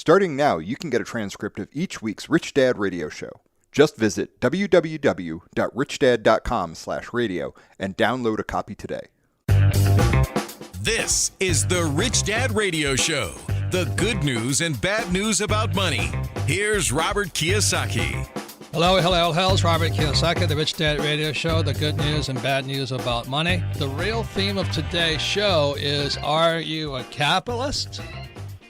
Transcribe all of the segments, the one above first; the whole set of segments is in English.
Starting now, you can get a transcript of each week's Rich Dad radio show. Just visit www.richdad.com/radio and download a copy today. This is the Rich Dad Radio Show, the good news and bad news about money. Here's Robert Kiyosaki. Hello. It's Robert Kiyosaki, the Rich Dad Radio Show, the good news and bad news about money. The real theme of today's show is, are you a capitalist?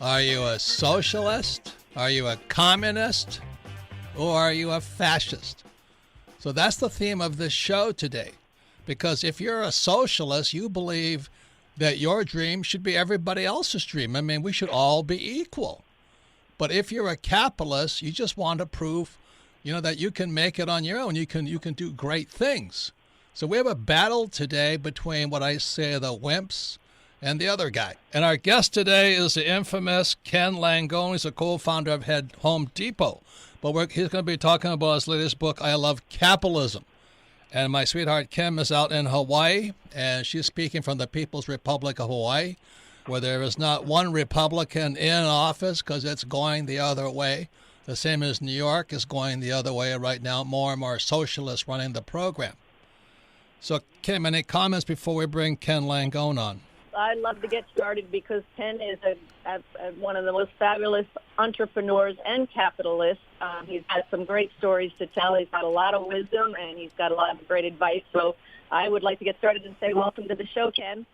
Are you a socialist? Are you a communist? Or are you a fascist? So that's the theme of this show today. Because if you're a socialist, you believe that your dream should be everybody else's dream. I mean, we should all be equal. But if you're a capitalist, you just want to prove, that you can make it on your own. You can do great things. So we have a battle today between what I say the wimps and the other guy. And our guest today is the infamous Ken Langone. He's a co-founder of Home Depot. But he's going to be talking about his latest book, I Love Capitalism. And my sweetheart Kim is out in Hawaii, and she's speaking from the People's Republic of Hawaii, where there is not one Republican in office because it's going the other way. The same as New York is going the other way right now, more and more socialists running the program. So, Kim, any comments before we bring Ken Langone on? I'd love to get started because Ken is one of the most fabulous entrepreneurs and capitalists. He's had some great stories to tell. He's got a lot of wisdom, and he's got a lot of great advice. So I would like to get started and say welcome to the show, Ken.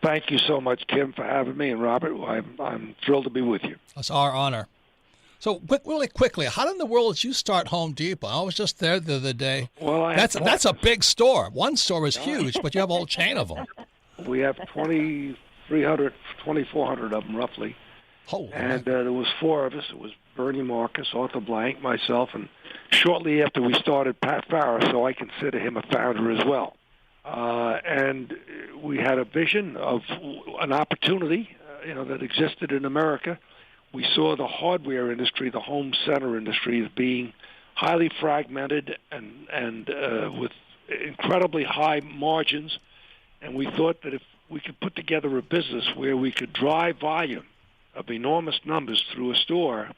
Thank you so much, Kim, for having me. And Robert, I'm thrilled to be with you. It's our honor. So really quickly, how in the world did you start Home Depot? I was just there the other day. Well, that's a big store. One store is huge, but you have a whole chain of them. We have 2,400 of them, roughly. Oh, and there was four of us. It was Bernie Marcus, Arthur Blank, myself, and shortly after we started, Pat Farrer, so I consider him a founder as well. And we had a vision of an opportunity, that existed in America. We saw the hardware industry, the home center industry, as being highly fragmented and with incredibly high margins. And we thought that if we could put together a business where we could drive volume of enormous numbers through a store,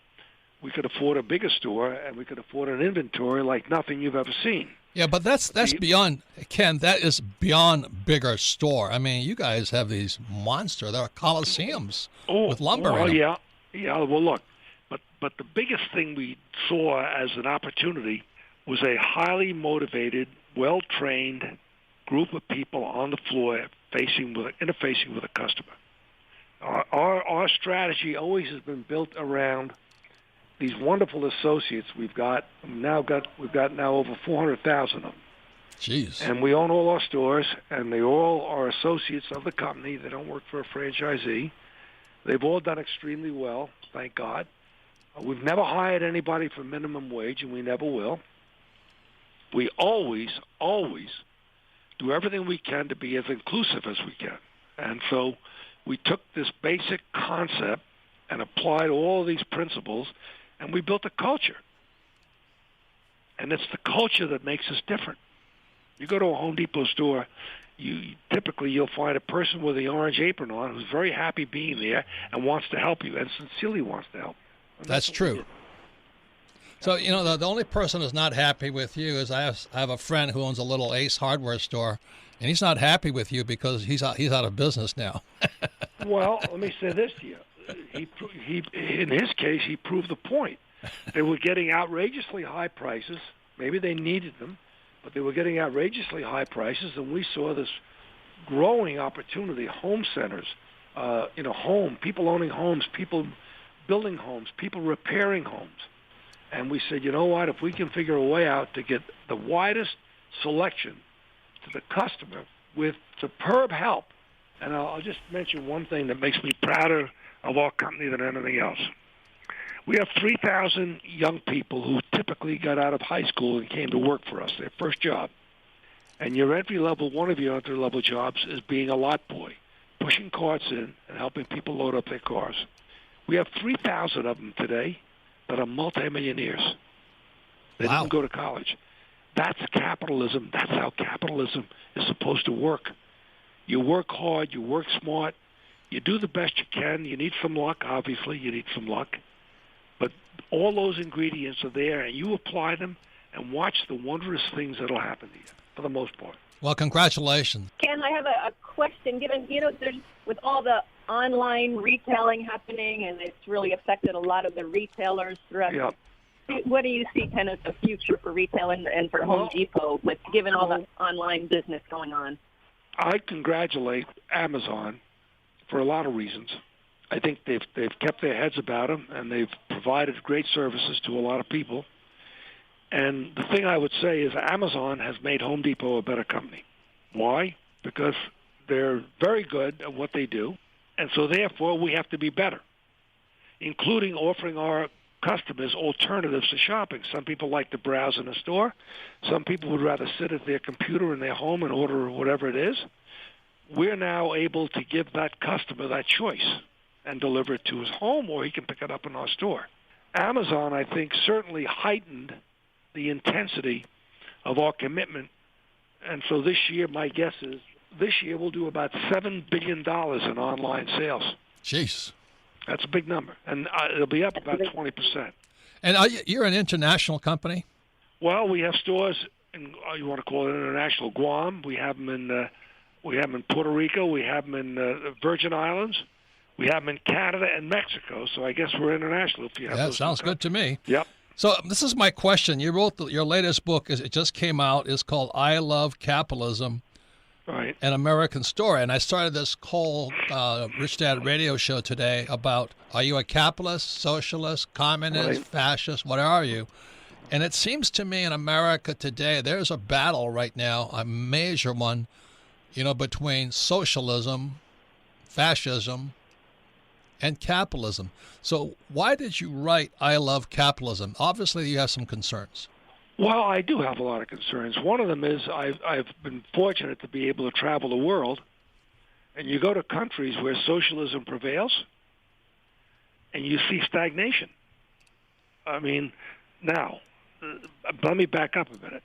we could afford a bigger store and we could afford an inventory like nothing you've ever seen. Yeah, but that's beyond, Ken, that is beyond bigger store. I mean, you guys have these monster, there are coliseums with lumber in them. Yeah, well, look, but the biggest thing we saw as an opportunity was a highly motivated, well-trained group of people on the floor interfacing with a customer. Our strategy always has been built around these wonderful associates we've got now over 400,000 of them. Jeez. And we own all our stores, and they all are associates of the company. They don't work for a franchisee. They've all done extremely well, thank God. We've never hired anybody for minimum wage, and we never will. We always do everything we can to be as inclusive as we can. And so we took this basic concept and applied all of these principles, and we built a culture. And it's the culture that makes us different. You go to a Home Depot store, you'll find a person with the orange apron on who's very happy being there and wants to help you and sincerely wants to help. That's true. So, the only person who's not happy with you is I have a friend who owns a little Ace hardware store, and he's not happy with you because he's out of business now. Well, let me say this to you. He in his case, he proved the point. They were getting outrageously high prices. Maybe they needed them, but they were getting outrageously high prices, and we saw this growing opportunity, home centers, people owning homes, people building homes, people repairing homes. And we said, you know what, if we can figure a way out to get the widest selection to the customer with superb help, and I'll just mention one thing that makes me prouder of our company than anything else. We have 3,000 young people who typically got out of high school and came to work for us, their first job. And one of your entry-level jobs is being a lot boy, pushing carts in and helping people load up their cars. We have 3,000 of them today that are multimillionaires. They didn't go to college. That's capitalism. That's how capitalism is supposed to work. You work hard. You work smart. You do the best you can. You need some luck, obviously. You need some luck. But all those ingredients are there, and you apply them and watch the wondrous things that will happen to you, for the most part. Well, congratulations. Ken, I have a question. Given, there's with all the online retailing happening, and it's really affected a lot of the retailers throughout. Yeah. What do you see kind of the future for retail and for Home Depot, with given all the online business going on? I congratulate Amazon for a lot of reasons. I think they've kept their heads about them, and they've provided great services to a lot of people. And the thing I would say is Amazon has made Home Depot a better company. Why? Because they're very good at what they do, and so therefore we have to be better, including offering our customers alternatives to shopping. Some people like to browse in a store. Some people would rather sit at their computer in their home and order whatever it is. We're now able to give that customer that choice and deliver it to his home, or he can pick it up in our store. Amazon, I think, certainly heightened the intensity of our commitment. And so this year, my guess is, this year we'll do about $7 billion in online sales. Jeez. That's a big number, and it'll be up about 20%. And you're an international company? Well, we have stores in, you want to call it international, Guam. We have them in Puerto Rico. We have them in the Virgin Islands. We have them in Canada and Mexico. So I guess we're international. If you have Yeah, those sounds good to me. Yep. So this is my question. You wrote your latest book. It just came out. It's called I Love Capitalism. Right. An American Story. And I started this whole Rich Dad radio show today about, are you a capitalist, socialist, communist, Right. fascist? What are you? And it seems to me in America today, there's a battle right now, a major one, between socialism, fascism, and capitalism. So why did you write I Love Capitalism? Obviously, you have some concerns. Well, I do have a lot of concerns. One of them is I've been fortunate to be able to travel the world, and you go to countries where socialism prevails, and you see stagnation. I mean, now, let me back up a minute.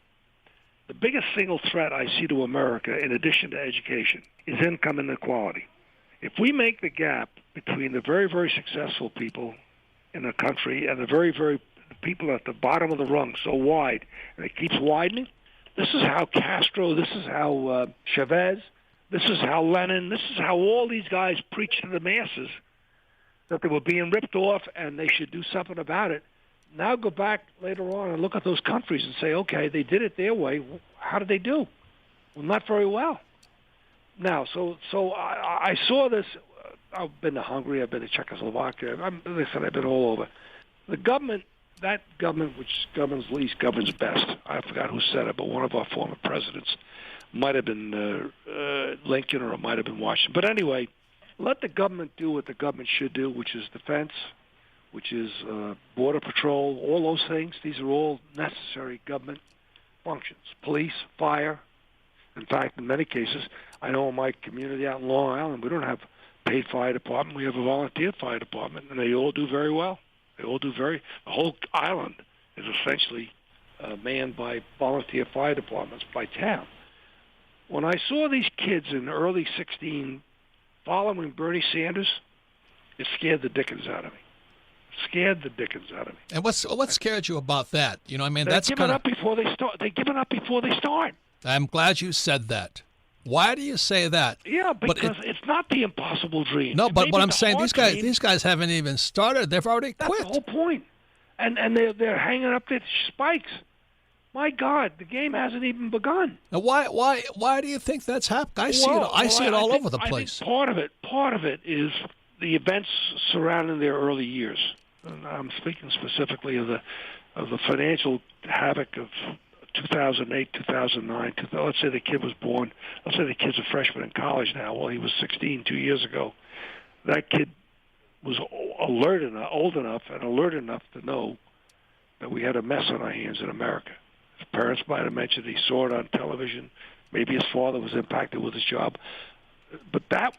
The biggest single threat I see to America, in addition to education, is income inequality. If we make the gap between the very, very successful people in a country and the very, very people at the bottom of the rung so wide, and it keeps widening, this is how Castro, this is how Chavez, this is how Lenin, this is how all these guys preached to the masses that they were being ripped off and they should do something about it. Now go back later on and look at those countries and say, okay, they did it their way. How did they do? Well, not very well. Now, so I saw this. I've been to Hungary. I've been to Czechoslovakia. I've been all over. The government, that government which governs least, governs best. I forgot who said it, but one of our former presidents might have been Lincoln, or it might have been Washington. But anyway, let the government do what the government should do, which is defense, which is border patrol, all those things. These are all necessary government functions. Police, fire. In fact, in many cases, I know in my community out in Long Island, we don't have a paid fire department. We have a volunteer fire department, and they all do very well. The whole island is essentially manned by volunteer fire departments by town. When I saw these kids in early 16 following Bernie Sanders, it scared the dickens out of me. And what scared you about that? They're giving up before they start. They're giving up before they start. I'm glad you said that. Why do you say that? Yeah, because it's not the impossible dream. No, but what I'm saying, dream, these guys haven't even started. They've already quit. That's the whole point. And they're hanging up their spikes. My God, the game hasn't even begun. Now, why do you think that's happening? I see it all over the place. I think part of it is the events surrounding their early years. And I'm speaking specifically of the financial havoc of 2008, 2009. Let's say the kid was born. Let's say the kid's a freshman in college now. Well, he was 16 2 years ago. That kid was old enough to know that we had a mess on our hands in America. His parents might have mentioned he saw it on television. Maybe his father was impacted with his job. But that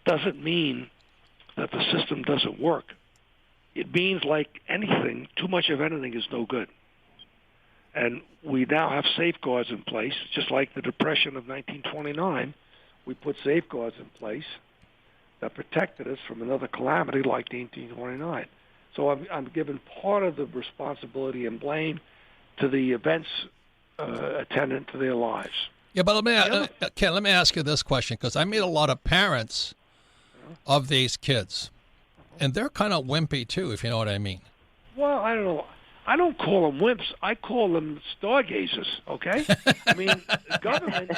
doesn't mean that the system doesn't work. It means, like anything, too much of anything is no good. And we now have safeguards in place, just like the Depression of 1929. We put safeguards in place that protected us from another calamity like 1929. So I'm giving part of the responsibility and blame to the events attendant to their lives. Yeah, but Ken, let me ask you this question, because I meet a lot of parents of these kids, and they're kind of wimpy too, if you know what I mean. Well, I don't know. I don't call them wimps. I call them stargazers, okay? I mean, government,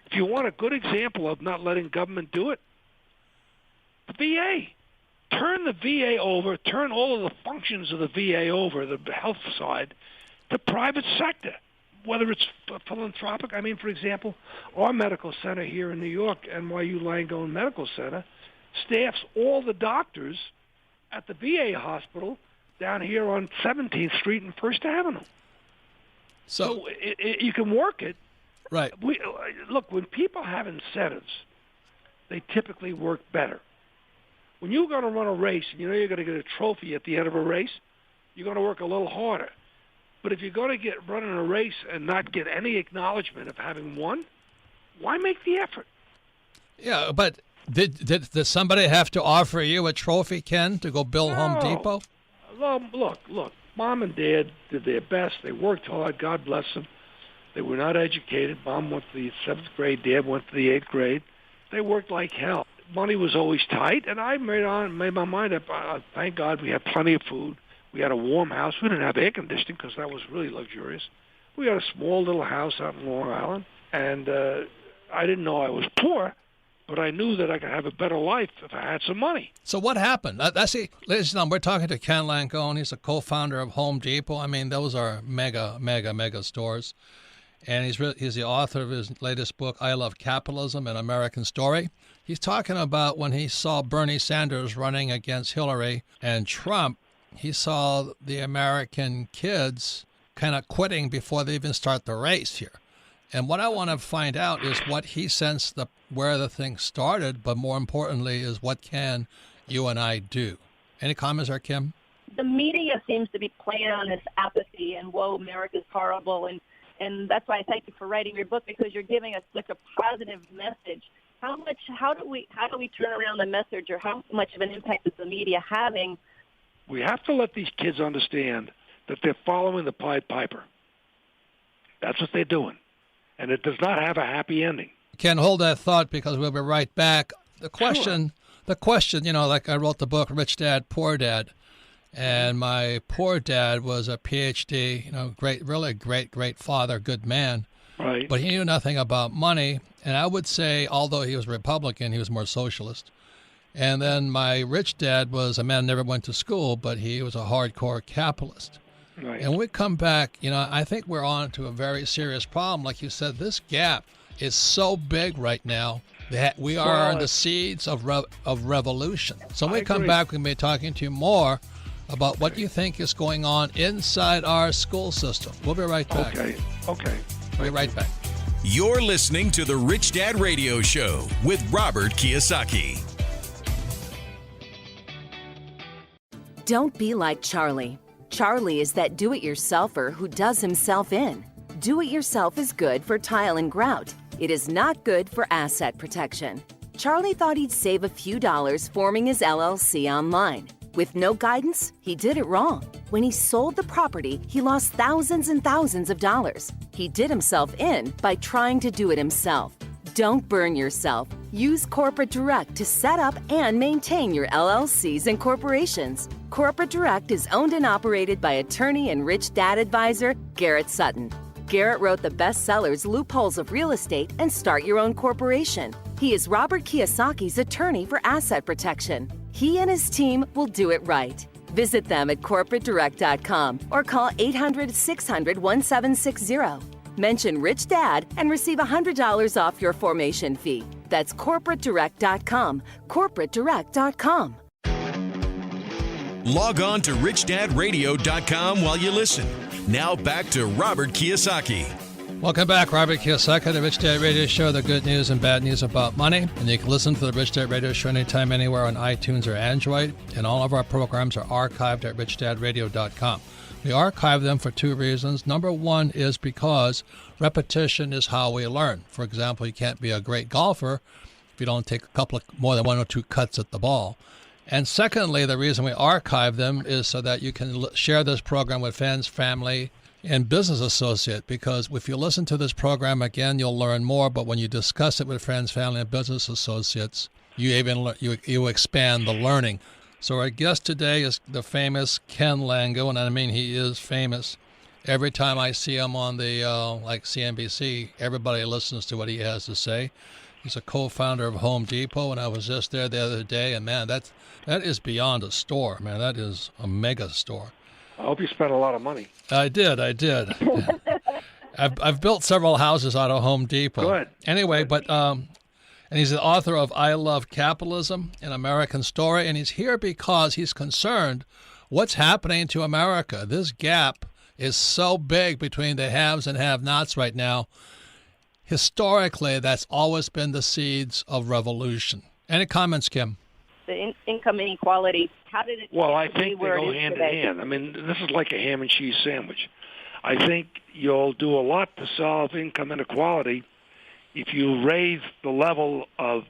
if you want a good example of not letting government do it, the VA. Turn the VA over, turn all of the functions of the VA over, the health side, to private sector, whether it's philanthropic. I mean, for example, our medical center here in New York, NYU Langone Medical Center, staffs all the doctors at the VA hospital down here on 17th Street and First Avenue. So you can work it. Right. Look, when people have incentives, they typically work better. When you're going to run a race and you know you're going to get a trophy at the end of a race, you're going to work a little harder. But if you're going to running a race and not get any acknowledgement of having won, why make the effort? Yeah, but did somebody have to offer you a trophy, Ken, to go build Home Depot? Look, Mom and Dad did their best. They worked hard. God bless them. They were not educated. Mom went to the 7th grade. Dad went to the 8th grade. They worked like hell. Money was always tight, and I made my mind up. Thank God we had plenty of food. We had a warm house. We didn't have air conditioning because that was really luxurious. We had a small little house out in Long Island, and I didn't know I was poor, but I knew that I could have a better life if I had some money. So what happened? Ladies and gentlemen, we're talking to Ken Langone. He's a co-founder of Home Depot. I mean, those are mega stores. And he's the author of his latest book, I Love Capitalism, An American Story. He's talking about when he saw Bernie Sanders running against Hillary and Trump, he saw the American kids kind of quitting before they even start the race here. And what I want to find out is what he sensed where the thing started, but more importantly is what can you and I do. Any comments there, Kim? The media seems to be playing on this apathy and, whoa, America's horrible. And that's why I thank you for writing your book, because you're giving us such a positive message. How do we turn around the message, or how much of an impact is the media having? We have to let these kids understand that they're following the Pied Piper. That's what they're doing. And it does not have a happy ending. Ken, hold that thought, because we'll be right back. The question, like I wrote the book, Rich Dad, Poor Dad. And my poor dad was a PhD, really great father, good man. Right. But he knew nothing about money. And I would say, although he was Republican, he was more socialist. And then my rich dad was a man who never went to school, but he was a hardcore capitalist. Right. And when we come back, I think we're on to a very serious problem. Like you said, this gap is so big right now that we are in the seeds of revolution. So when we come back, we're going to be talking to you more about what you think is going on inside our school system. We'll be right back. Okay. We'll be right back. You're listening to The Rich Dad Radio Show with Robert Kiyosaki. Don't be like Charlie. Charlie is that do-it-yourselfer who does himself in. Do-it-yourself is good for tile and grout. It is not good for asset protection. Charlie thought he'd save a few dollars forming his LLC online. With no guidance, he did it wrong. When he sold the property, he lost thousands and thousands of dollars. He did himself in by trying to do it himself. Don't burn yourself. Use Corporate Direct to set up and maintain your LLCs and corporations. Corporate Direct is owned and operated by attorney and rich dad advisor Garrett Sutton. Garrett wrote the bestsellers Loopholes of Real Estate and Start Your Own Corporation. He is Robert Kiyosaki's attorney for asset protection. He and his team will do it right. Visit them at corporatedirect.com or call 800-600-1760. Mention Rich Dad and receive $100 off your formation fee. That's corporatedirect.com. corporatedirect.com. Log on to richdadradio.com while you listen. Now back to Robert Kiyosaki. Welcome back, Robert Kiyosaki, the Rich Dad Radio Show, the good news and bad news about money. And you can listen to the Rich Dad Radio Show anytime, anywhere on iTunes or Android. And all of our programs are archived at richdadradio.com. We archive them for two reasons. Number one is because repetition is how we learn. For example, you can't be a great golfer if you don't take more than one or two cuts at the ball. And secondly, the reason we archive them is so that you can share this program with friends, family, and business associate. Because if you listen to this program again, you'll learn more. But when you discuss it with friends, family, and business associates, you expand the learning. So our guest today is the famous Ken Lango, and I mean he is famous. Every time I see him on the like CNBC, everybody listens to what he has to say. He's a co-founder of Home Depot, and I was just there the other day, and man, that is beyond a store, man. That is a mega store. I hope you spent a lot of money. I did. I've built several houses out of Home Depot. Good. Anyway, but and he's the author of I Love Capitalism, an American Story, and he's here because he's concerned what's happening to America. This gap is so big between the haves and have-nots right now. Historically, that's always been the seeds of revolution. Any comments, Kim? The income inequality, how did it Well, I get to be think they where go it is hand in today? hand. I mean, this is like a ham and cheese sandwich. I think you'll do a lot to solve income inequality if you raise the level of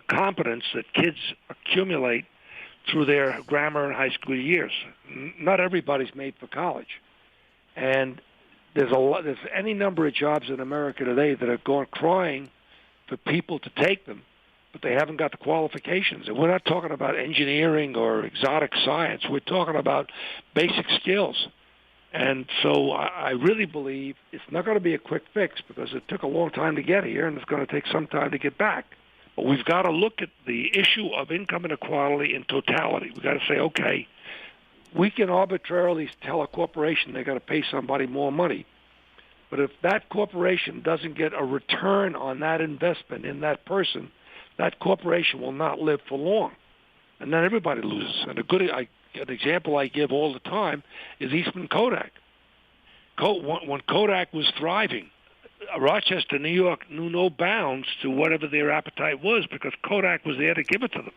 competence that kids accumulate through their grammar and high school years. Not everybody's made for college. And there's any number of jobs in America today that are going crying for people to take them, but they haven't got the qualifications. And we're not talking about engineering or exotic science. We're talking about basic skills. And so I really believe it's not going to be a quick fix because it took a long time to get here, and it's going to take some time to get back. But we've got to look at the issue of income inequality in totality. We've got to say, okay, we can arbitrarily tell a corporation they're going to pay somebody more money. But if that corporation doesn't get a return on that investment in that person, that corporation will not live for long. And then everybody loses. And an example I give all the time is Eastman Kodak. When Kodak was thriving, Rochester, New York knew no bounds to whatever their appetite was because Kodak was there to give it to them.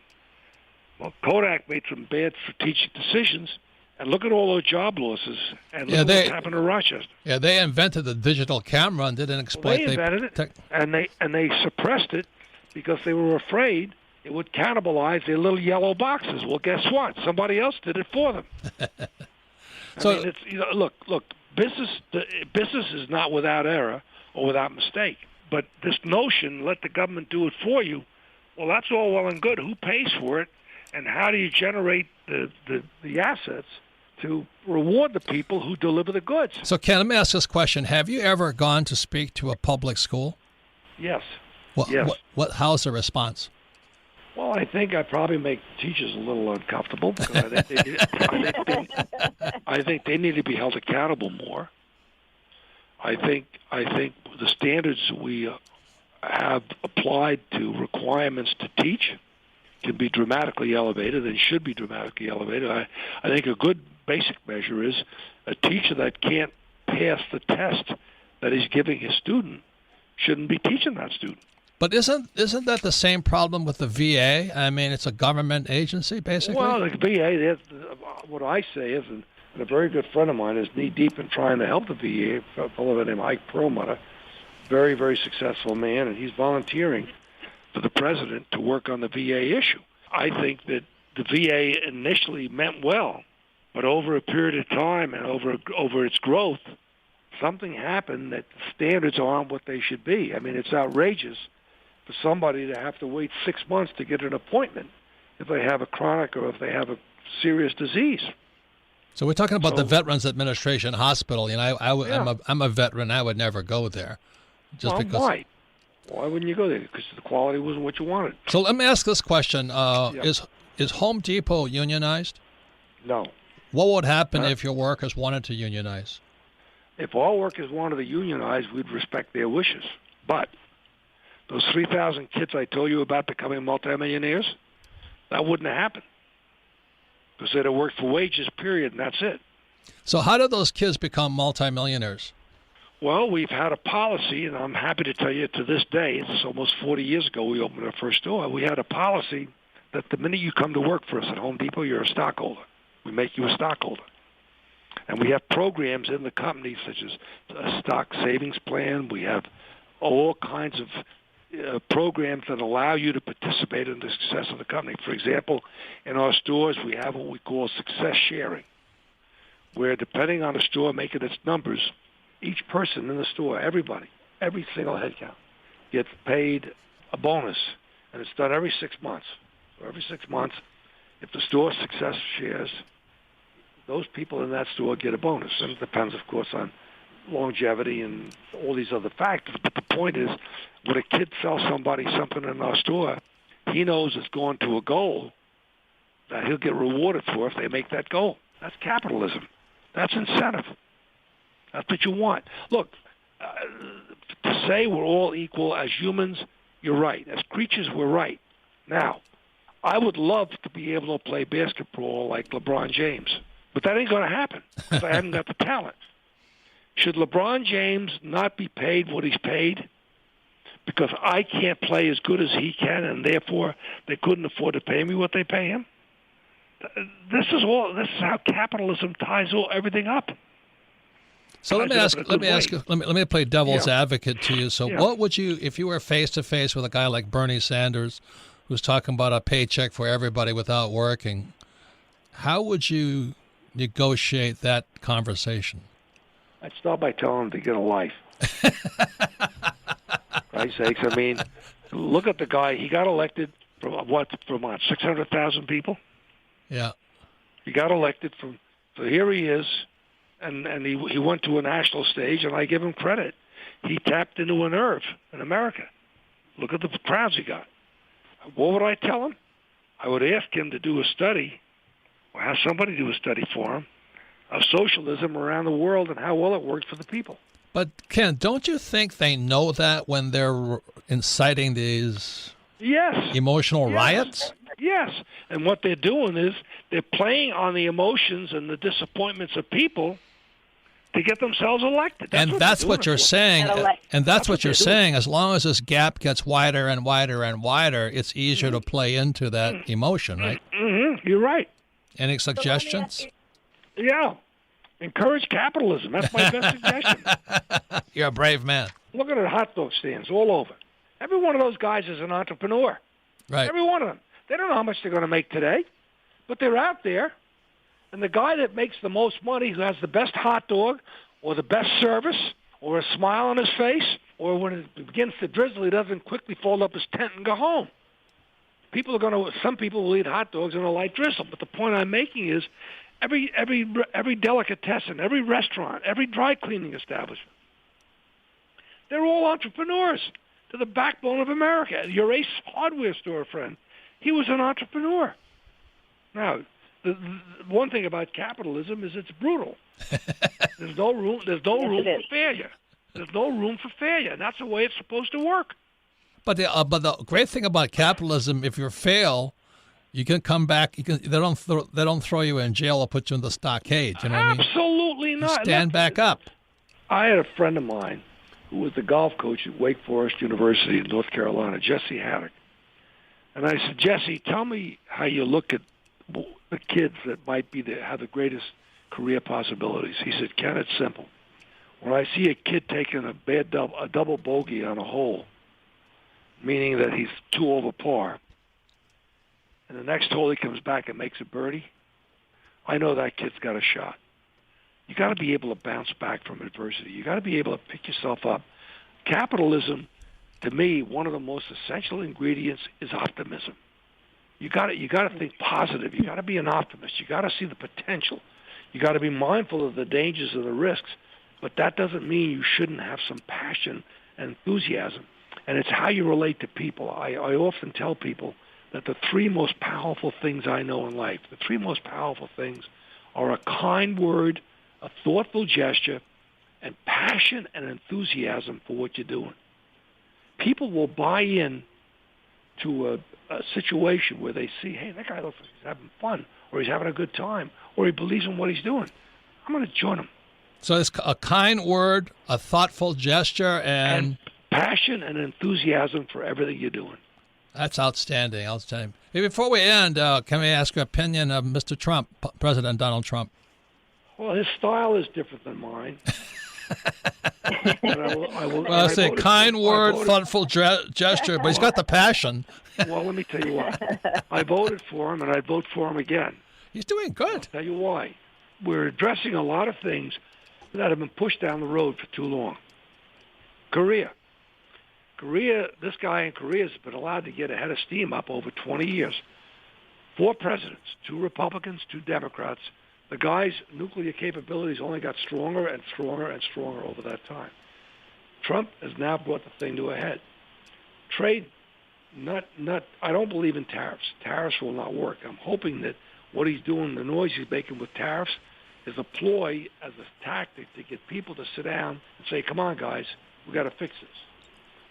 Well, Kodak made some bad strategic decisions, and look at all those job losses, and look at what's happened to Rochester. Yeah, they invented the digital camera and didn't exploit. Well, they invented it, and they suppressed it because they were afraid it would cannibalize their little yellow boxes. Well, guess what? Somebody else did it for them. So, I mean, it's, look, business is not without error or without mistake. But this notion, let the government do it for you, well, that's all well and good. Who pays for it, and how do you generate the assets to reward the people who deliver the goods? So, Ken, let me ask this question. Have you ever gone to speak to a public school? Yes. Yes. How's the response? Well, I think I probably make teachers a little uncomfortable because I think they need to be held accountable more. I think the standards we have applied to requirements to teach can be dramatically elevated and should be dramatically elevated. I think a good basic measure is a teacher that can't pass the test that he's giving his student shouldn't be teaching that student. But isn't that the same problem with the VA? I mean, it's a government agency, basically. Well, the VA, what I say is, and a very good friend of mine is knee-deep in trying to help the VA, a fellow named Ike Perlmutter, very, very successful man, and he's volunteering for the president to work on the VA issue. I think that the VA initially meant well, but over a period of time and over its growth, something happened that the standards aren't what they should be. I mean, it's outrageous for somebody to have to wait 6 months to get an appointment if they have a chronic or if they have a serious disease. So we're talking about the Veterans Administration Hospital. You know, I'm a veteran. I would never go there, because. Why? Why wouldn't you go there? Because the quality wasn't what you wanted. So let me ask this question: Is Home Depot unionized? No. What would happen if your workers wanted to unionize? If all workers wanted to unionize, we'd respect their wishes. But those 3,000 kids I told you about becoming multimillionaires, that wouldn't have happened. Because they'd have worked for wages, period, and that's it. So how did those kids become multimillionaires? Well, we've had a policy, and I'm happy to tell you to this day, it's almost 40 years ago we opened our first store, we had a policy that the minute you come to work for us at Home Depot, you're a stockholder. We make you a stockholder. And we have programs in the company such as a stock savings plan. We have all kinds of programs that allow you to participate in the success of the company. For example, in our stores, we have what we call success sharing, where depending on the store making its numbers, each person in the store, everybody, every single head count, gets paid a bonus, and it's done every 6 months. So every 6 months, if the store success shares, those people in that store get a bonus. And it depends, of course, on longevity and all these other factors. But the point is, when a kid sells somebody something in our store, he knows it's going to a goal that he'll get rewarded for if they make that goal. That's capitalism. That's incentive. That's what you want. Look, to say we're all equal as humans, you're right. As creatures, we're right. Now, I would love to be able to play basketball like LeBron James, but that ain't going to happen because I haven't got the talent. Should LeBron James not be paid what he's paid because I can't play as good as he can, and therefore they couldn't afford to pay me what they pay him? This is how capitalism ties everything up. So let me play devil's advocate to you. So what would you, if you were face to face with a guy like Bernie Sanders, who's talking about a paycheck for everybody without working, how would you negotiate that conversation? I'd start by telling him to get a life. Christ's sakes, I mean, look at the guy. He got elected from 600,000 people? Yeah. He got elected from, so here he is, and he went to a national stage, and I give him credit. He tapped into a nerve in America. Look at the crowds he got. What would I tell him? I would ask him to do a study, or have somebody do a study for him, of socialism around the world and how well it works for the people. But, Ken, don't you think they know that when they're inciting these emotional riots? Yes. And what they're doing is they're playing on the emotions and the disappointments of people to get themselves elected. That's what you're saying. And that's what you're saying. As long as this gap gets wider and wider and wider, it's easier to play into that emotion, right? Mm-hmm. You're right. Any suggestions? Yeah. Encourage capitalism. That's my best suggestion. You're a brave man. Look at the hot dog stands all over. Every one of those guys is an entrepreneur. Right. Every one of them. They don't know how much they're going to make today, but they're out there. And the guy that makes the most money, who has the best hot dog or the best service or a smile on his face, or when it begins to drizzle, he doesn't quickly fold up his tent and go home. Some people will eat hot dogs in a light drizzle. But the point I'm making is every delicatessen, every restaurant, every dry cleaning establishment, they're all entrepreneurs. They're the backbone of America. Your Ace hardware store friend, he was an entrepreneur. Now, the one thing about capitalism is it's brutal. There's no room for failure. There's no room for failure, and that's the way it's supposed to work. But the great thing about capitalism, if you fail, you can come back. They don't throw you in jail or put you in the stockade. You know what I mean? Absolutely not. You stand back up. I had a friend of mine who was the golf coach at Wake Forest University in North Carolina, Jesse Haddock. And I said, Jesse, tell me how you look at the kids that might have the greatest career possibilities. He said, Ken, it's simple. When I see a kid taking a double bogey on a hole, meaning that he's 2 over par, and the next hole he comes back and makes a birdie, I know that kid's got a shot. You got to be able to bounce back from adversity. You got to be able to pick yourself up. Capitalism, to me, one of the most essential ingredients is optimism. You got to think positive. You got to be an optimist. You got to see the potential. You got to be mindful of the dangers and the risks. But that doesn't mean you shouldn't have some passion and enthusiasm. And it's how you relate to people. I often tell people that the 3 most powerful things I know in life, the 3 most powerful things are a kind word, a thoughtful gesture, and passion and enthusiasm for what you're doing. People will buy in to a situation where they see, hey, that guy looks like he's having fun, or he's having a good time, or he believes in what he's doing. I'm going to join him. So it's a kind word, a thoughtful gesture, and passion and enthusiasm for everything you're doing. That's outstanding. Outstanding. Hey, before we end, can we ask your opinion of Mr. Trump, President Donald Trump? Well, his style is different than mine. Well, it's a kind word, thoughtful gesture, but he's got the passion. Well, let me tell you what. I voted for him, and I'd vote for him again. He's doing good. I'll tell you why. We're addressing a lot of things that have been pushed down the road for too long. Korea, this guy in Korea has been allowed to get a head of steam up over 20 years. 4 presidents, 2 Republicans, 2 Democrats. The guy's nuclear capabilities only got stronger and stronger and stronger over that time. Trump has now brought the thing to a head. Trade, I don't believe in tariffs. Tariffs will not work. I'm hoping that what he's doing, the noise he's making with tariffs, is a ploy as a tactic to get people to sit down and say, come on, guys, we got to fix this.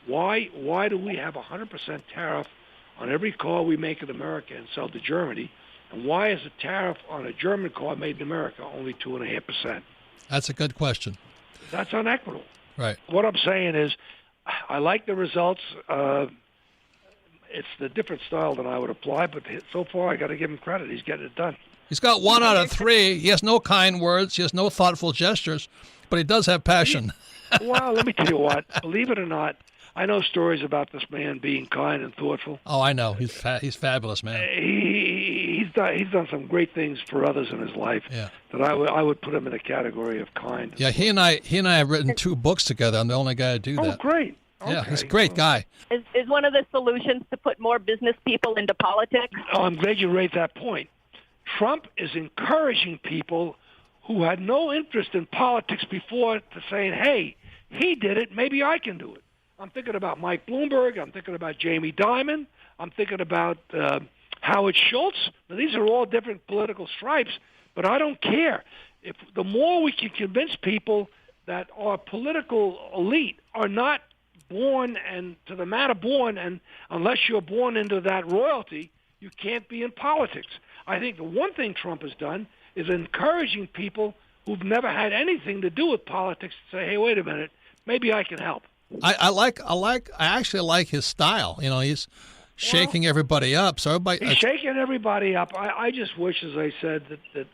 Why do we have 100% tariff on every car we make in America and sell to Germany? And why is a tariff on a German car made in America only 2.5%? That's a good question. That's unequitable. Right. What I'm saying is I like the results. It's the different style that I would apply, but so far I got to give him credit. He's getting it done. He's got 1 out of 3. He has no kind words. He has no thoughtful gestures, but he does have passion. Well, let me tell you what. Believe it or not, I know stories about this man being kind and thoughtful. Oh, I know. He's fabulous, man. He's done some great things for others in his life. Yeah. That I would put him in a category of kind. Yeah, he and I have written 2 books together. I'm the only guy to do that. Oh, great. Yeah, Okay. he's a great guy. Is one of the solutions to put more business people into politics? Oh, I'm glad you raised that point. Trump is encouraging people who had no interest in politics before to saying, hey, he did it, maybe I can do it. I'm thinking about Mike Bloomberg. I'm thinking about Jamie Dimon. I'm thinking about Howard Schultz. Now, these are all different political stripes, but I don't care. If the more we can convince people that our political elite are not born and to the matter born, and unless you're born into that royalty, you can't be in politics. I think the one thing Trump has done is encouraging people who've never had anything to do with politics to say, hey, wait a minute, maybe I can help. I actually like his style. You know, he's shaking everybody up. So everybody, he's shaking everybody up. I just wish, as I said, that.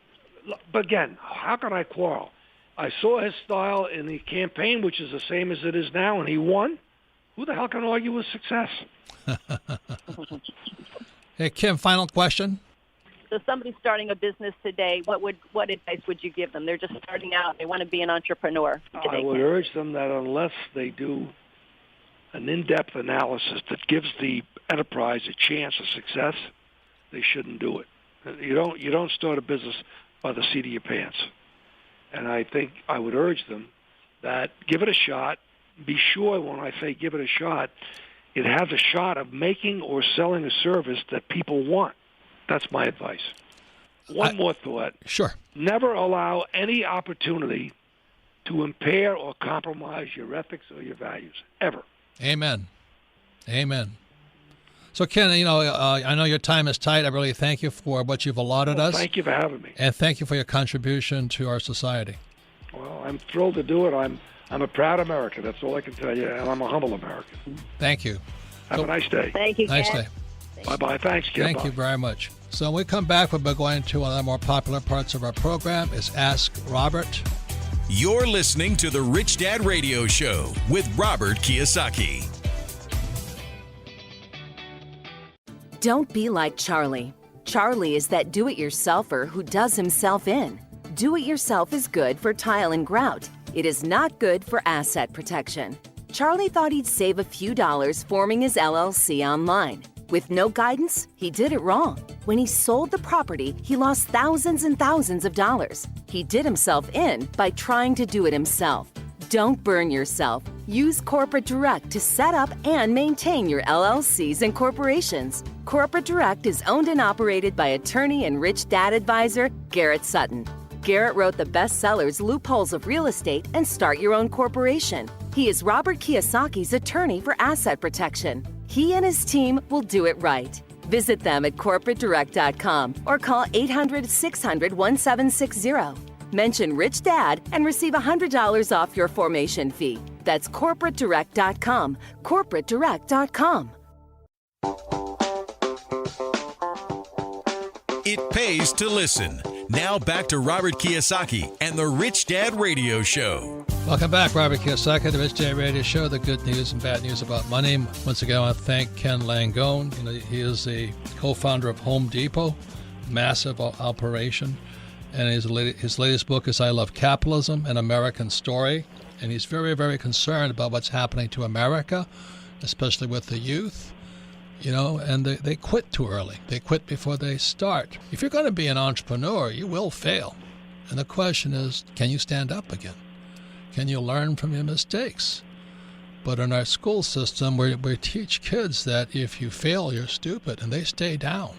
But again, how can I quarrel? I saw his style in the campaign, which is the same as it is now, and he won. Who the hell can argue with success? Hey, Kim, final question. So somebody's starting a business today. What advice would you give them? They're just starting out. They want to be an entrepreneur. I would urge them that unless they do an in-depth analysis that gives the enterprise a chance of success, they shouldn't do it. You don't start a business by the seat of your pants. And I think I would urge them that give it a shot. Be sure when I say give it a shot, it has a shot of making or selling a service that people want. That's my advice. One more thought. Sure. Never allow any opportunity to impair or compromise your ethics or your values, ever. Amen. Amen. So, Ken, I know your time is tight. I really thank you for what you've allotted us. Thank you for having me. And thank you for your contribution to our society. Well, I'm thrilled to do it. I'm a proud American. That's all I can tell you, and I'm a humble American. Thank you. Have a nice day. Thank you, Ken. Nice day. Bye-bye. Thanks, Kim. Thank you very much. So when we come back, we'll be going to one of the more popular parts of our program is Ask Robert. You're listening to The Rich Dad Radio Show with Robert Kiyosaki. Don't be like Charlie. Charlie is that do-it-yourselfer who does himself in. Do-it-yourself is good for tile and grout. It is not good for asset protection. Charlie thought he'd save a few dollars forming his LLC online. With no guidance, he did it wrong. When he sold the property, he lost thousands and thousands of dollars. He did himself in by trying to do it himself. Don't burn yourself. Use Corporate Direct to set up and maintain your LLCs and corporations. Corporate Direct is owned and operated by attorney and rich dad advisor Garrett Sutton. Garrett wrote the bestsellers Loopholes of Real Estate and Start Your Own Corporation. He is Robert Kiyosaki's attorney for asset protection. He and his team will do it right. Visit them at corporatedirect.com or call 800-600-1760. Mention Rich Dad and receive $100 off your formation fee. That's corporatedirect.com. corporatedirect.com. It pays place to listen. Now back to Robert Kiyosaki and the Rich Dad Radio Show. Welcome back, Robert Kiyosaki, the Rich Dad Radio Show, the good news and bad news about money. Once again, I want to thank Ken Langone. He is the co-founder of Home Depot, massive operation. And his latest book is I Love Capitalism, An American Story. And he's very, very concerned about what's happening to America, especially with the youth. And they quit too early. They quit before they start. If you're going to be an entrepreneur, you will fail. And the question is, can you stand up again? Can you learn from your mistakes? But in our school system, we teach kids that if you fail, you're stupid, and they stay down.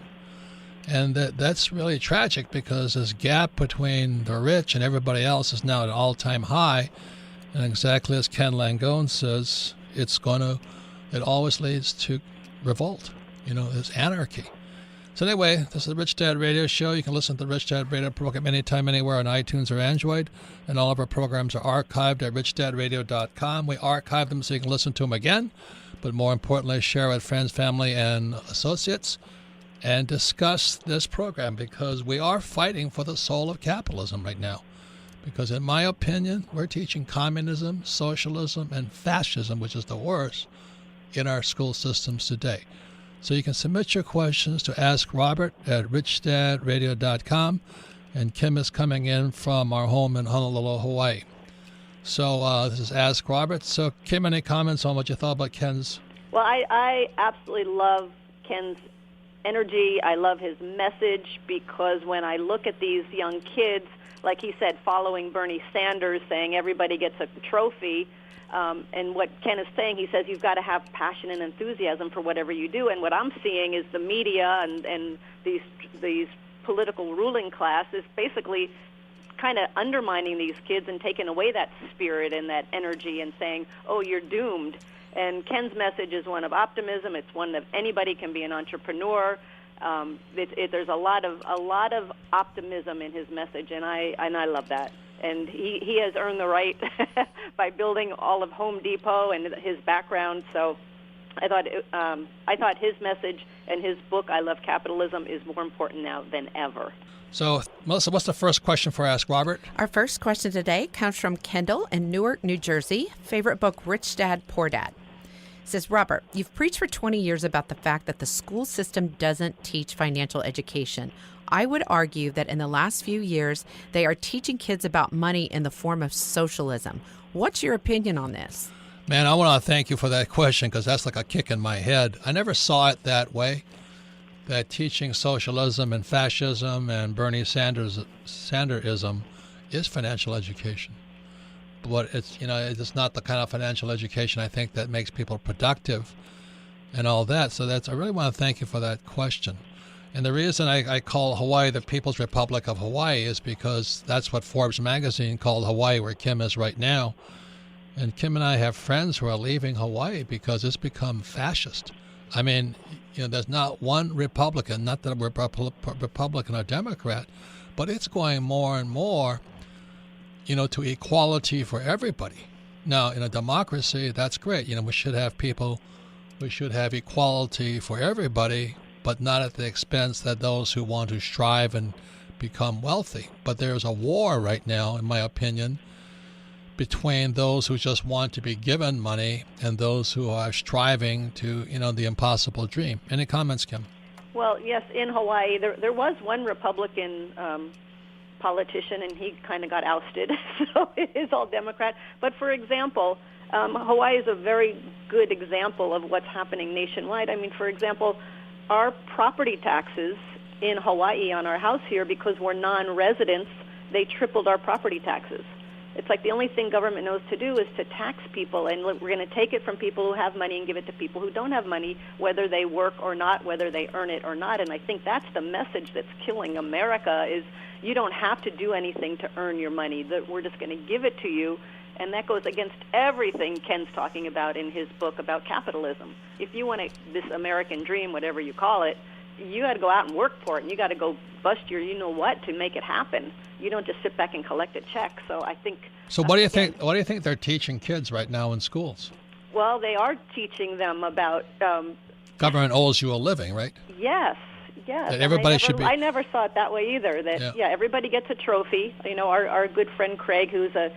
And that's really tragic because this gap between the rich and everybody else is now at an all-time high. And exactly as Ken Langone says, it always leads to revolt. There's anarchy. So anyway, this is the Rich Dad Radio Show. You can listen to the Rich Dad Radio program anytime, anywhere on iTunes or Android. And all of our programs are archived at richdadradio.com. We archive them so you can listen to them again. But more importantly, share with friends, family, and associates. And discuss this program because we are fighting for the soul of capitalism right now. Because in my opinion, we're teaching communism, socialism, and fascism, which is the worst, in our school systems today. So you can submit your questions to Ask Robert at richdadradio.com. And Kim is coming in from our home in Honolulu, Hawaii. So this is Ask Robert. So Kim, any comments on what you thought about Ken's? Well, I absolutely love Ken's energy. I love his message because when I look at these young kids, like he said, following Bernie Sanders, saying everybody gets a trophy, and what Ken is saying, he says you've got to have passion and enthusiasm for whatever you do. And what I'm seeing is the media and these political ruling class is basically kind of undermining these kids and taking away that spirit and that energy and saying, oh, you're doomed. And Ken's message is one of optimism. It's one of anybody can be an entrepreneur. There's a lot of optimism in his message, and I love that. And he has earned the right by building all of Home Depot and his background. So I thought his message and his book, I Love Capitalism, is more important now than ever. So, Melissa, what's the first question for Ask Robert? Our first question today comes from Kendall in Newark, New Jersey. Favorite book, Rich Dad, Poor Dad. It says, Robert, you've preached for 20 years about the fact that the school system doesn't teach financial education. I would argue that in the last few years, they are teaching kids about money in the form of socialism. What's your opinion on this? Man, I want to thank you for that question because that's like a kick in my head. I never saw it that way, that teaching socialism and fascism and Bernie Sanderism is financial education. But it's not the kind of financial education I think that makes people productive and all that. So I really want to thank you for that question. And the reason I call Hawaii the People's Republic of Hawaii is because that's what Forbes magazine called Hawaii, where Kim is right now. And Kim and I have friends who are leaving Hawaii because it's become fascist. I mean, there's not one Republican, not that we're Republican or Democrat, but it's going more and more, to equality for everybody. Now, in a democracy, that's great. We should have equality for everybody, but not at the expense that those who want to strive and become wealthy. But there's a war right now, in my opinion, between those who just want to be given money and those who are striving to, the impossible dream. Any comments, Kim? Well, yes, in Hawaii, there was one Republican politician, and he kind of got ousted, so it is all Democrat. But for example, Hawaii is a very good example of what's happening nationwide. I mean, for example, our property taxes in Hawaii on our house here, because we're non-residents, they tripled our property taxes. It's like the only thing government knows to do is to tax people, and we're going to take it from people who have money and give it to people who don't have money, whether they work or not, whether they earn it or not. And I think that's the message that's killing America is you don't have to do anything to earn your money. That we're just going to give it to you. And that goes against everything Ken's talking about in his book about capitalism. If you want this American dream, whatever you call it, you got to go out and work for it, and you got to go bust your you-know-what to make it happen. You don't just sit back and collect a check. So I think... So what do you think? What do you think they're teaching kids right now in schools? Well, they are teaching them about... government owes you a living, right? Yes. Yes, That everybody should be. I never saw it that way either. That everybody gets a trophy. You know, our good friend Craig, who's a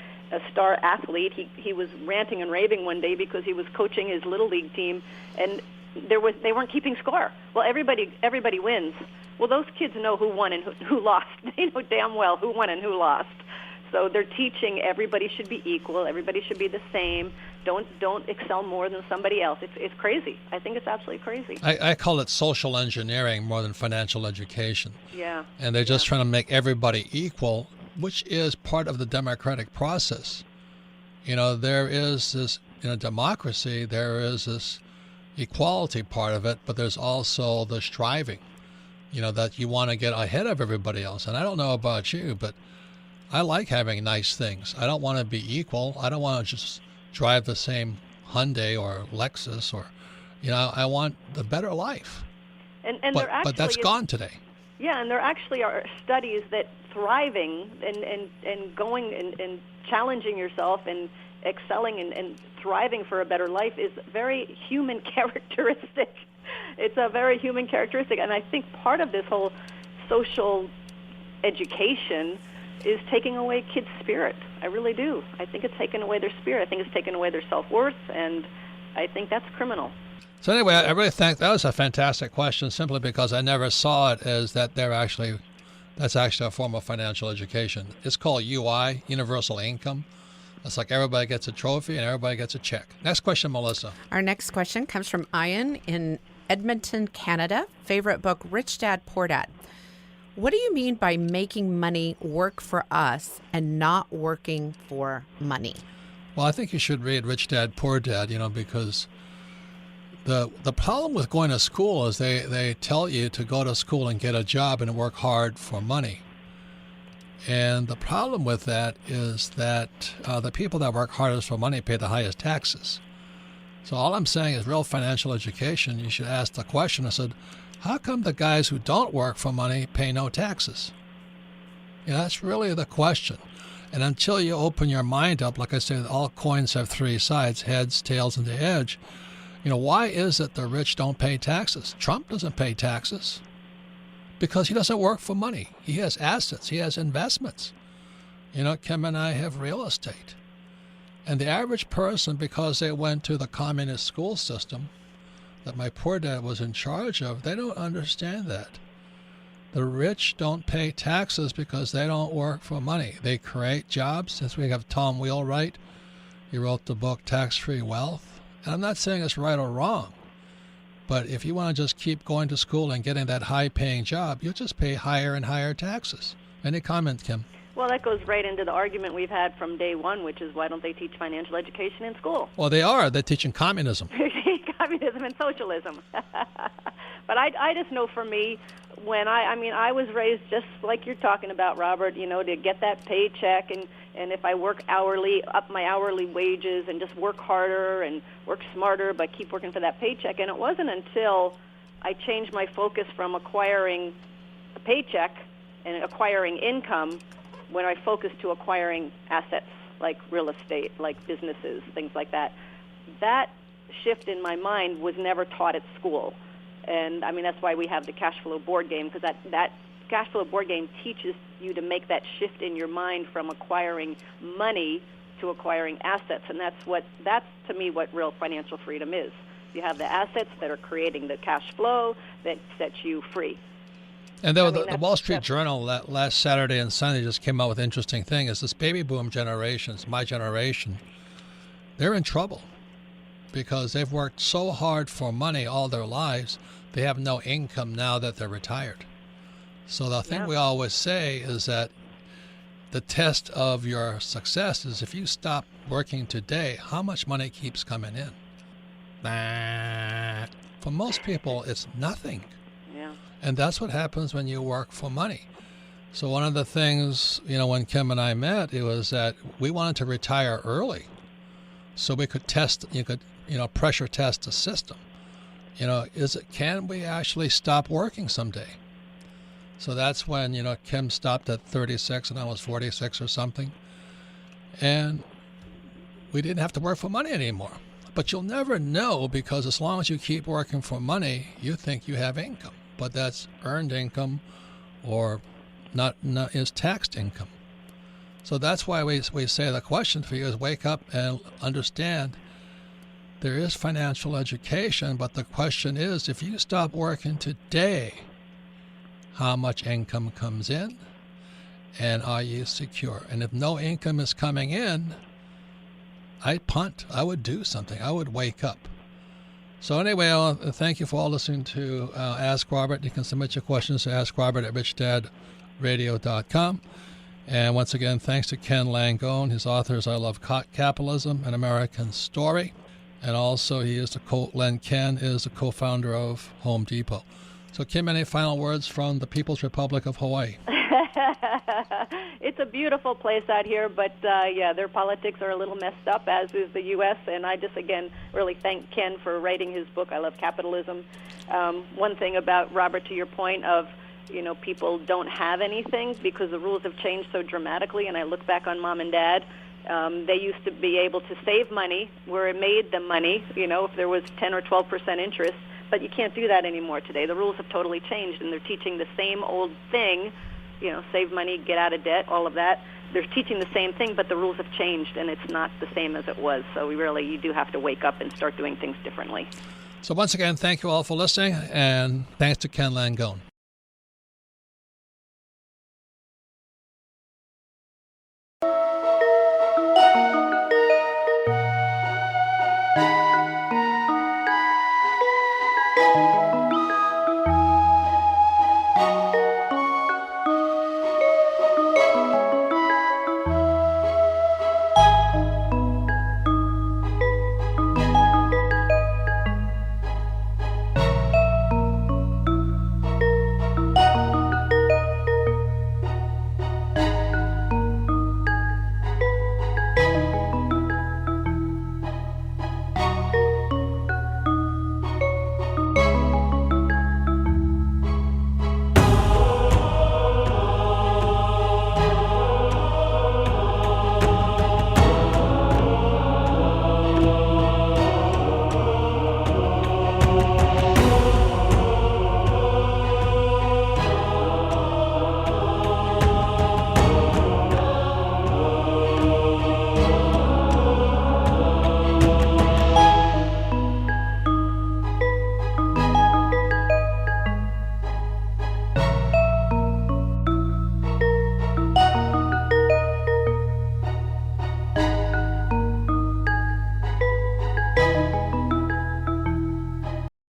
star athlete, he was ranting and raving one day because he was coaching his little league team, and they weren't keeping score. Well, everybody wins. Well, those kids know who won and who lost. They know damn well who won and who lost. So they're teaching everybody should be equal. Everybody should be the same. Don't excel more than somebody else. It's crazy. I think it's absolutely crazy. I call it social engineering more than financial education. Yeah. And they're just trying to make everybody equal, which is part of the democratic process. You know, there is this, democracy, there is this equality part of it, but there's also the striving, that you want to get ahead of everybody else. And I don't know about you, but I like having nice things. I don't want to be equal. I don't want to just drive the same Hyundai or Lexus or, I want the better life. But that's gone today. Yeah, and there actually are studies that thriving and going and challenging yourself and excelling and thriving for a better life is very human characteristic. It's a very human characteristic, and I think part of this whole social education is taking away kids' spirit. I really do. I think it's taken away their spirit. I think it's taken away their self-worth, and I think that's criminal. So anyway, I really think that was a fantastic question, simply because I never saw it as that that's actually a form of financial education. It's called UI, Universal Income. It's like everybody gets a trophy and everybody gets a check. Next question, Melissa. Our next question comes from Ian in Edmonton, Canada. Favorite book, Rich Dad, Poor Dad. What do you mean by making money work for us and not working for money? Well, I think you should read Rich Dad, Poor Dad, because the problem with going to school is they tell you to go to school and get a job and work hard for money. And the problem with that is that the people that work hardest for money pay the highest taxes. So all I'm saying is real financial education, you should ask the question, I said, how come the guys who don't work for money pay no taxes? That's really the question. And until you open your mind up, like I said, all coins have three sides, heads, tails, and the edge. Why is it the rich don't pay taxes? Trump doesn't pay taxes because he doesn't work for money. He has assets. He has investments. Kim and I have real estate. And the average person, because they went to the communist school system that my poor dad was in charge of, they don't understand that. The rich don't pay taxes because they don't work for money. They create jobs. Since we have Tom Wheelwright, he wrote the book Tax-Free Wealth. And I'm not saying it's right or wrong, but if you want to just keep going to school and getting that high-paying job, you'll just pay higher and higher taxes. Any comment, Kim? Well, that goes right into the argument we've had from day one, which is why don't they teach financial education in school? Well, they are. They're teaching communism. Communism and socialism. But I just know for me, when I was raised just like you're talking about, Robert, to get that paycheck, and if I work hourly, up my hourly wages and just work harder and work smarter, but keep working for that paycheck. And it wasn't until I changed my focus from acquiring a paycheck and acquiring income when I focused to acquiring assets like real estate, like businesses, things like that. That shift in my mind was never taught at school. And that's why we have the cash flow board game, because that cash flow board game teaches you to make that shift in your mind from acquiring money to acquiring assets. And that's to me what real financial freedom is. You have the assets that are creating the cash flow that sets you free. And the Wall Street Journal that last Saturday and Sunday just came out with an interesting thing, is this baby boom generation, it's my generation, they're in trouble because they've worked so hard for money all their lives, they have no income now that they're retired. So the thing we always say is that the test of your success is if you stop working today, how much money keeps coming in? For most people, it's nothing. Yeah. And that's what happens when you work for money. So one of the things, when Kim and I met, it was that we wanted to retire early so we could pressure test the system. Can we actually stop working someday? So that's when, Kim stopped at 36 and I was 46 or something. And we didn't have to work for money anymore. But you'll never know, because as long as you keep working for money, you think you have income. but that's earned income or not is taxed income. So that's why we say the question for you is wake up and understand there is financial education, but the question is, if you stop working today, how much income comes in and are you secure? And if no income is coming in, I'd punt. I would do something. I would wake up. So anyway, thank you for all listening to Ask Robert. You can submit your questions to AskRobert@RichDadRadio.com. And once again, thanks to Ken Langone. His author is I Love Capitalism, An American Story. And also Ken is the co-founder of Home Depot. So Kim, any final words from the People's Republic of Hawaii? It's a beautiful place out here, but their politics are a little messed up, as is the U.S., and I just, again, really thank Ken for writing his book, I Love Capitalism. One thing about, Robert, to your point of, people don't have anything because the rules have changed so dramatically, and I look back on Mom and Dad. They used to be able to save money where it made them money, if there was 10 or 12% interest, but you can't do that anymore today. The rules have totally changed, and they're teaching the same old thing, save money, get out of debt, all of that. They're teaching the same thing, but the rules have changed, and it's not the same as it was. So you do have to wake up and start doing things differently. So once again, thank you all for listening, and thanks to Ken Langone.